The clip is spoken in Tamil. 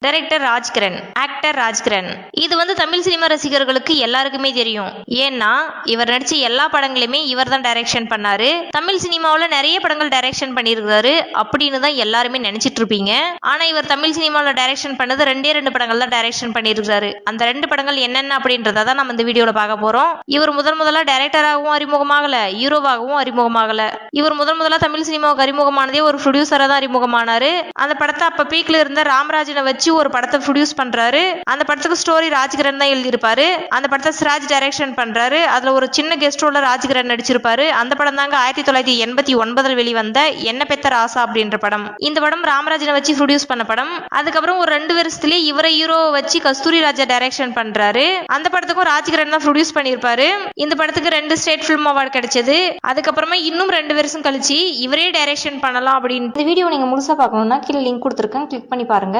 Director Rajkiran, actor Rajkiran. இது தமிழ் சினிமா ரசிகர்களுக்கு எல்லாருக்குமே தெரியும். ஏன்னா இவர் நடிச்ச எல்லா படங்களையுமே இவர் தான் டைரக்ஷன் பண்ணாரு. தமிழ் சினிமாவில் நிறைய படங்கள் டைரக்ஷன் பண்ணியிருக்காரு அப்படின்னு தான் எல்லாருமே நினைச்சிட்டு இருப்பீங்க. ஆனா இவர் தமிழ் சினிமாவில் டைரக்ஷன் பண்ணது ரெண்டு படங்கள் தான் டைரக்ஷன் பண்ணியிருக்காரு. அந்த 2 படங்கள் என்னென்ன அப்படின்றத தான் நம்ம இந்த வீடியோல பார்க்க போறோம். இவர் முதல்ல டைரக்டராகவும் அறிமுகமாகல, ஹீரோவாகவும் அறிமுகமாகல. இவர் முதல்ல தமிழ் சினிமாவுக்கு அறிமுகமானதே ஒரு ப்ரொடியூசரா தான் அறிமுகமானாரு. அந்த படத்தை அப்ப பீக்ல இருந்த ராமராஜனை வச்சு ஒரு படத்தை ப்ரொடியூஸ் பண்றாரு. அந்த படத்துக்கு ஸ்டோரி ராஜ்கிரண் தான் எழுதியிருப்பாரு. அந்த படத்தை சிராஜ் டைரக்ஷன் பண்றாரு. அதுல ஒரு சின்ன கெஸ்ட் ரோல்ல ராஜ்கிரண் நடிச்சிருப்பாரு. அந்த படம் தாங்க 1989 வெளிவந்த என்ன பெத்த ராசா அப்படின்ற படம். இந்த படம் ராமராஜனை வச்சு ப்ரொடியூஸ் பண்ண படம். அதுக்கப்புறம் ஒரு 2 வருஷத்துலயே இவரை ஹீரோவை வச்சு கஸ்தூரி ராஜா டைரக்ஷன் பண்றாரு. அந்த படத்துக்கும் ராஜ்கிரண் தான் ப்ரொடியூஸ் பண்ணியிருப்பாரு. இந்த படத்துக்கு 2 ஸ்டேட் ஃபிலிம் அவார்டு கிடைச்சது. அதுக்கப்புறமா இன்னும் 2 வருஷம் கழிச்சு இவரே டைரக்ஷன் பண்ணலாம் அப்படின்னு. இந்த வீடியோ நீங்க முழுசா பார்க்கணும்னா கீழே லிங்க் கொடுத்துருக்கேன், கிளிக் பண்ணி பாருங்க.